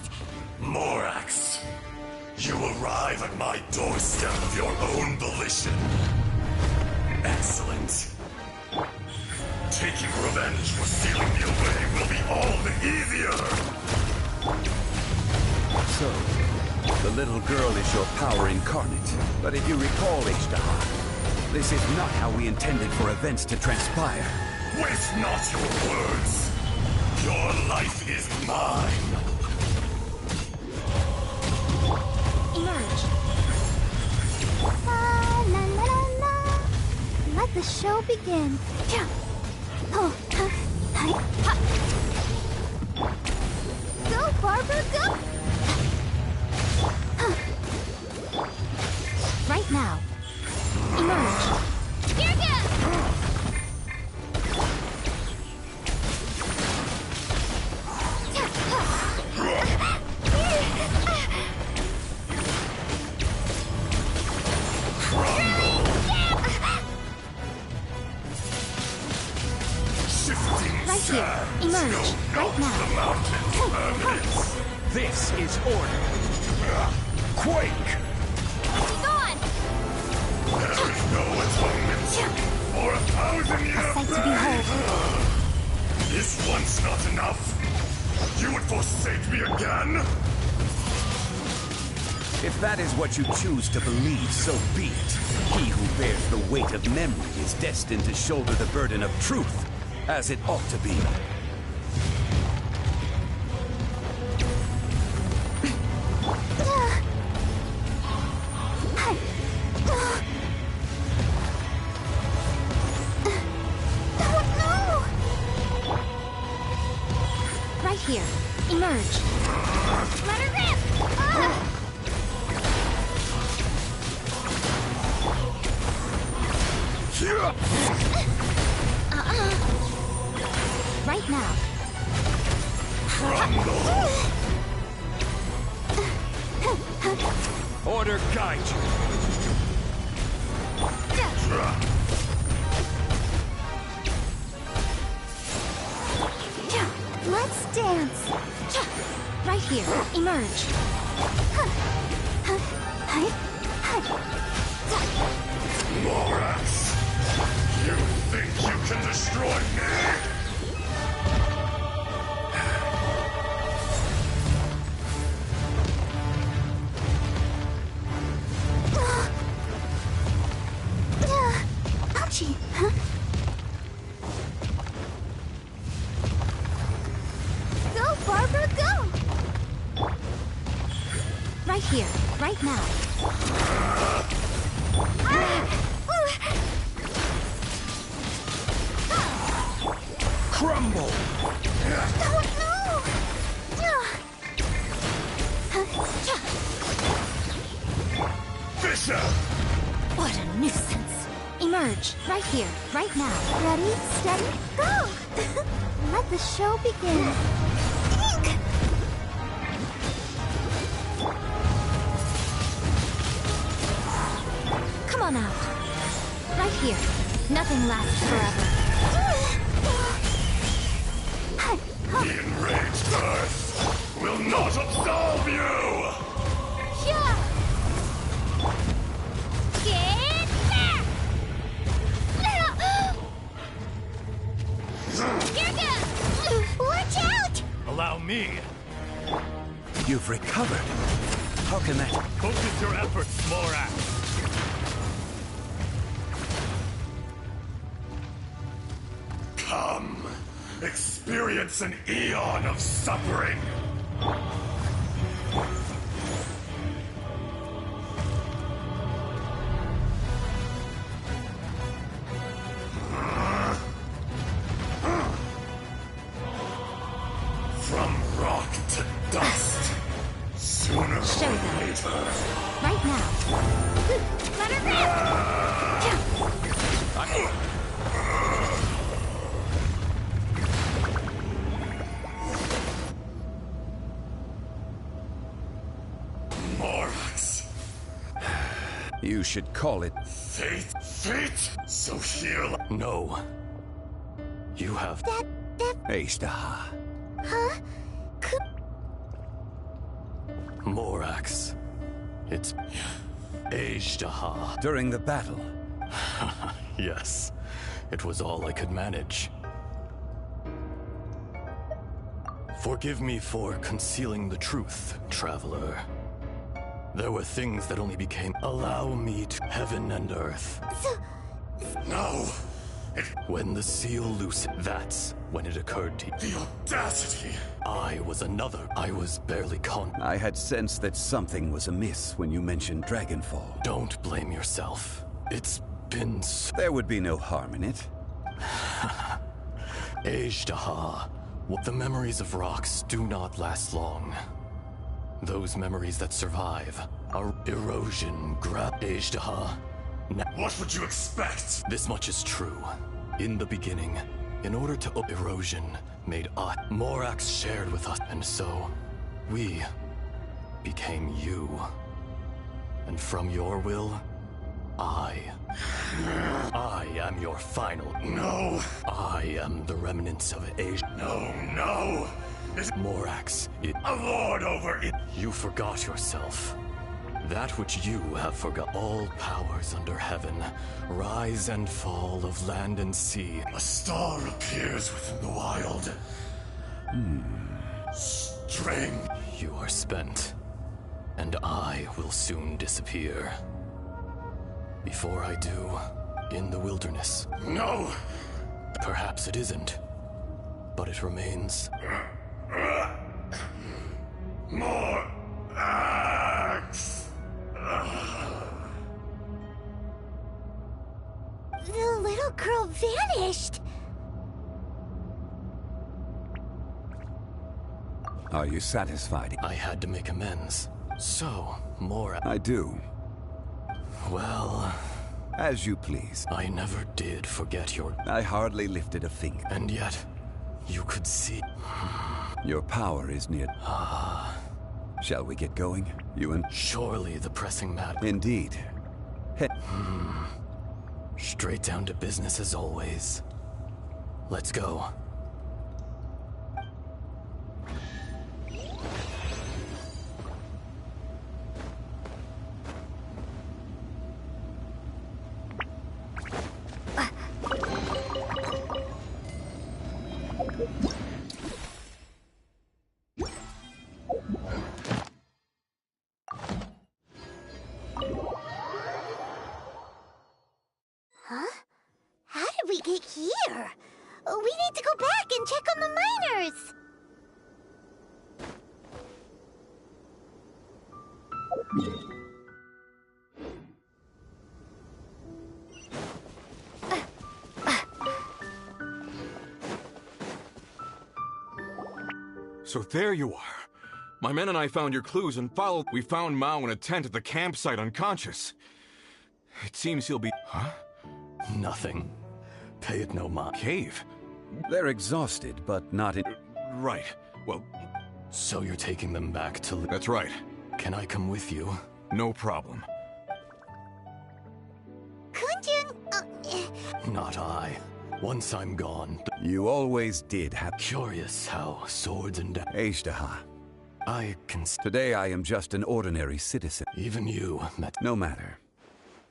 Morax, you arrive at my doorstep of your own volition. Excellent. Taking revenge for stealing me away will be all the easier. So, the little girl is your power incarnate. But if you recall, H-Dahar, this is not how we intended for events to transpire. Waste not your words. Your life is mine. Emerge. La la la la la. Let the show begin. Yeah. Oh, hi. Go, Barbara, go! Right now. Emerge. Here goes! Right here. Emerge. Right now. This is order. Quake! Gone! There is no atonement for 1,000 years. A sight to behold. Is once not enough? You would forsake me again? If that is what you choose to believe, so be it. He who bears the weight of memory is destined to shoulder the burden of truth, as it ought to be. Right here. Emerge. Let her rip! Right now. Order guide you. Let's dance. Right here. Emerge. Morax, you think you can destroy me? Ouchie. Huh? Go, Barbara, go! Right here, right now. Crumble! Oh, no! nuisance. Emerge, right here, right now. Ready, steady, go! Let the show begin. Ink! Come on out. Right here. Nothing lasts forever. The enraged earth will not absolve you! Yeah! Get back! You're down! Watch out! Allow me. You've recovered. How can that... Focus your efforts, Morax. Come. Experience an eon of suffering. From rock to dust. Sooner or later. Right now. Let her rip! Morax. You should call it... Fate? Fate? So here... No. You have... That... Ashtaha. Huh? Morax. It's... Ashtaha. During the battle. Yes. It was all I could manage. Forgive me for concealing the truth, traveler. There were things that only became... Allow me to... Heaven and earth. No! When the seal loosened, that's when it occurred to you. The audacity! I was another. I was barely I had sensed that something was amiss when you mentioned Dragonfall. Don't blame yourself. It's been There would be no harm in it. Ashtaha. The memories of rocks do not last long. Those memories that survive are erosion, Ashtaha. What would you expect? This much is true. In the beginning, in order to erosion made us, Morax shared with us, and so we became you. And from your will, I am your final. No. I am the remnants of Asia. No. Morax, a lord over it. You forgot yourself. That which you have forgot. All powers under heaven, rise and fall of land and sea. A star appears within the wild. String. You are spent, and I will soon disappear. Before I do, in the wilderness. No! Perhaps it isn't, but it remains. More axe! The little girl vanished! Are you satisfied? I had to make amends. So, more... I do. Well... As you please. I never did forget your... I hardly lifted a finger. And yet, you could see... Your power is near... Shall we get going? You and... Surely the pressing matter... Indeed. Straight down to business as always. Let's go. Here! We need to go back and check on the miners! So there you are. My men and I found your clues and followed. We found Mao in a tent at the campsite unconscious. It seems he'll be... Huh? Nothing. Pay it no mind. Cave? They're exhausted, but not in... Right. Well... So you're taking them back to... That's right. Can I come with you? No problem. Not I. Once I'm gone... You always did have... Curious how swords and... Ejderha. I can... Today I am just an ordinary citizen. Even you met... No matter.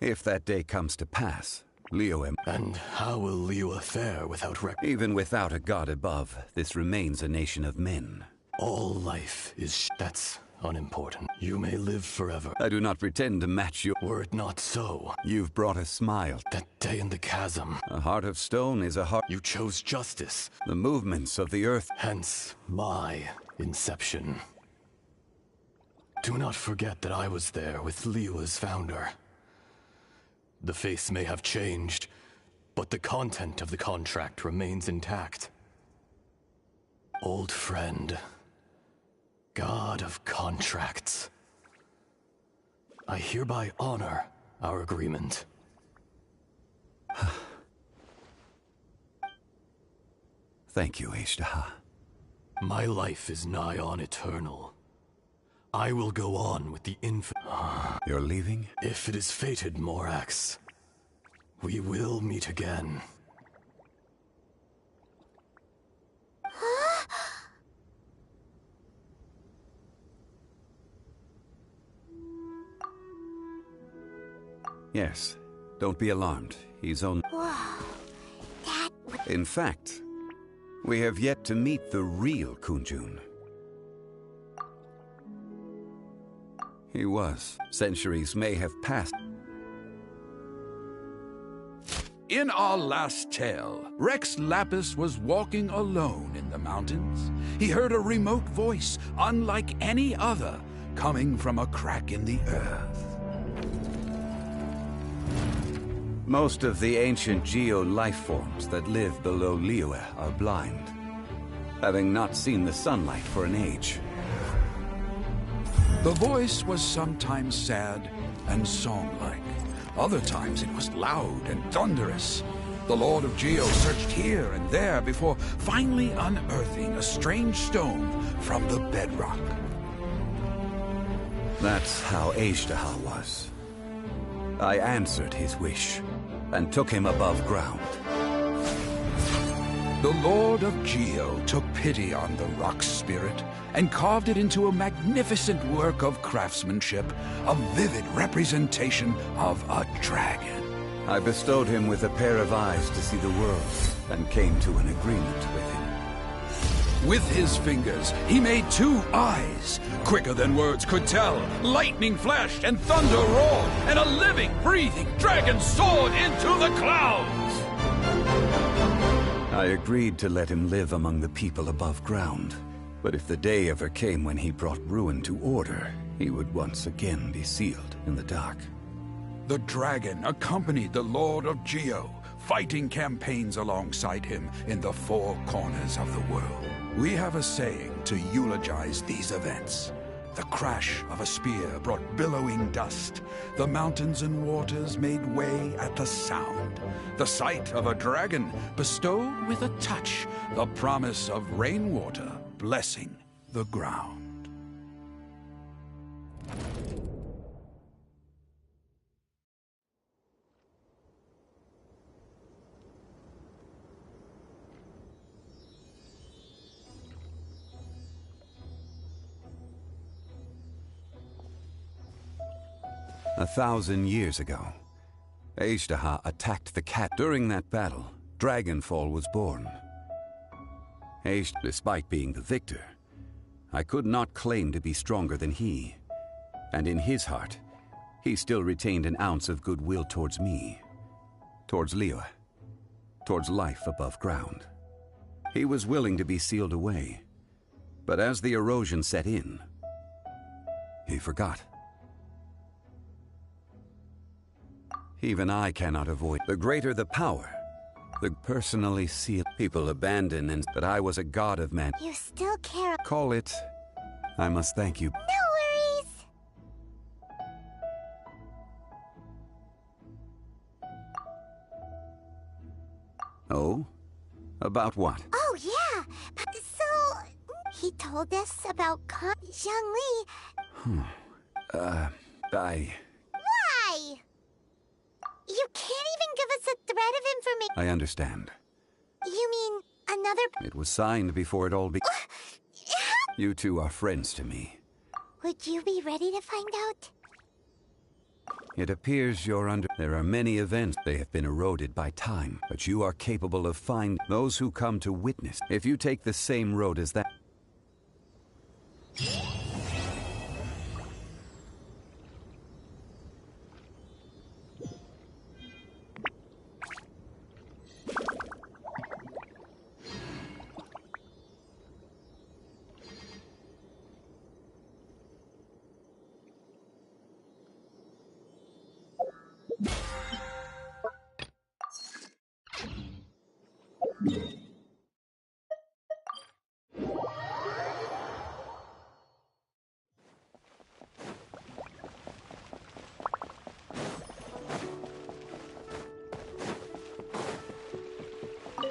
If that day comes to pass, Liyue... And how will Liyue fare without Even without a god above, this remains a nation of men. All life is that's unimportant. You may live forever. I do not pretend to match you. Were it not so... You've brought a smile. That day in the chasm. A heart of stone is a heart... You chose justice. The movements of the earth... Hence, my inception. Do not forget that I was there with Liyue's founder. The face may have changed, but the content of the contract remains intact. Old friend. God of contracts. I hereby honor our agreement. Thank you, Ejderha. My life is nigh on eternal. I will go on with the You're leaving? If it is fated, Morax, we will meet again. Yes. Don't be alarmed. He's only... Whoa. That... In fact, we have yet to meet the real Kunjun. He was. Centuries may have passed. In our last tale, Rex Lapis was walking alone in the mountains. He heard a remote voice, unlike any other, coming from a crack in the earth. Most of the ancient geo life forms that live below Liyue are blind, having not seen the sunlight for an age. The voice was sometimes sad and song-like. Other times it was loud and thunderous. The Lord of Geo searched here and there before finally unearthing a strange stone from the bedrock. That's how Ejderha was. I answered his wish and took him above ground. The Lord of Geo took pity on the rock spirit and carved it into a magnificent work of craftsmanship, a vivid representation of a dragon. I bestowed him with a pair of eyes to see the world and came to an agreement with him. With his fingers, he made 2 eyes, quicker than words could tell. Lightning flashed and thunder roared, and a living, breathing dragon soared into the clouds. I agreed to let him live among the people above ground. But if the day ever came when he brought ruin to order, he would once again be sealed in the dark. The dragon accompanied the Lord of Geo, fighting campaigns alongside him in the 4 corners of the world. We have a saying to eulogize these events. The crash of a spear brought billowing dust. The mountains and waters made way at the sound. The sight of a dragon bestowed with a touch the promise of rainwater blessing the ground. A 1,000 years ago, Ejderha attacked the cat. During that battle, Dragonfall was born. Despite being the victor, I could not claim to be stronger than he. And in his heart, he still retained an ounce of goodwill towards me, towards Liyue, towards life above ground. He was willing to be sealed away, but as the erosion set in, he forgot. Even I cannot avoid. The greater the power, the personally sealed. People abandon and... But I was a god of man. You still care. Call it... I must thank you. No worries. Oh? About what? Oh, yeah. So, he told us about Xiang Li. I... Why? You can't even give us a thread of information. I understand. You mean another... It was signed before it all began. You two are friends to me. Would you be ready to find out? It appears you're under... There are many events. They have been eroded by time, but you are capable of finding those who come to witness. If you take the same road as that...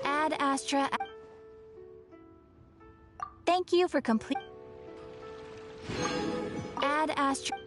Ad Astra. Thank you for complete. Ad Astra.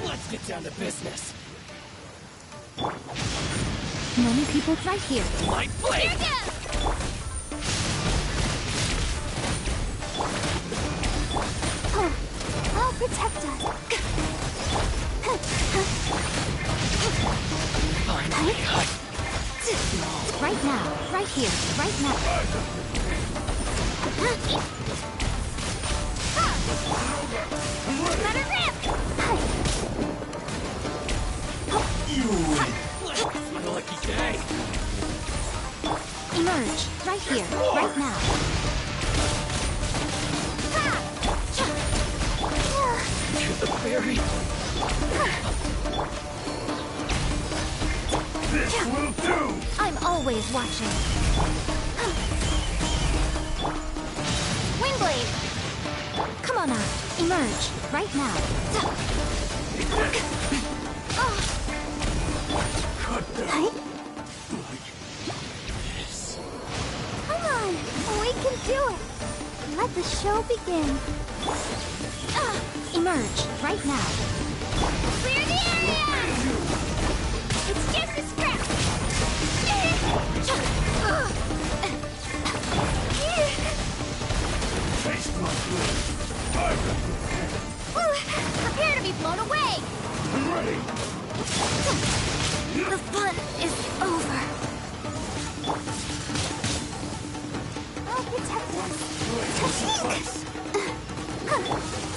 Let's get down to business. Many people right here. Light blade! I'll protect us. Finally, Right now, right here, right now. Let her rip! It's my lucky day. Emerge, right here, right now. To the fairy. This will do! I'm always watching. Windblade! Come on out. Emerge, right now. Cut down. Hey? Like this. Come on, we can do it. Let the show begin. Emerge, right now. Clear the area! It's just a scrap. Taste my blade. I've got your hand. Prepare to be blown away. I'm ready. The fun is over. I'll protect us.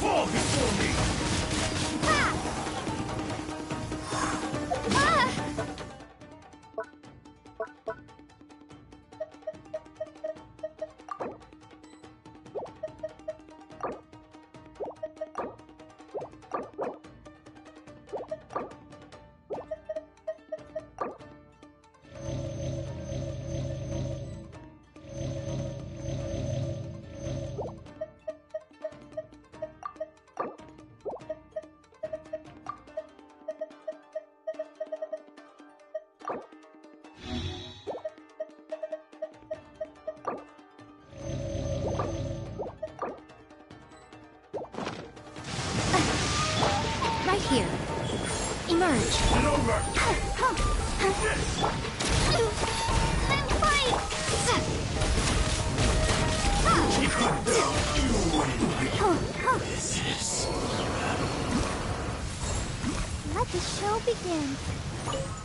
Fall before me. Here. Emerge. Then fight! Let the show begin.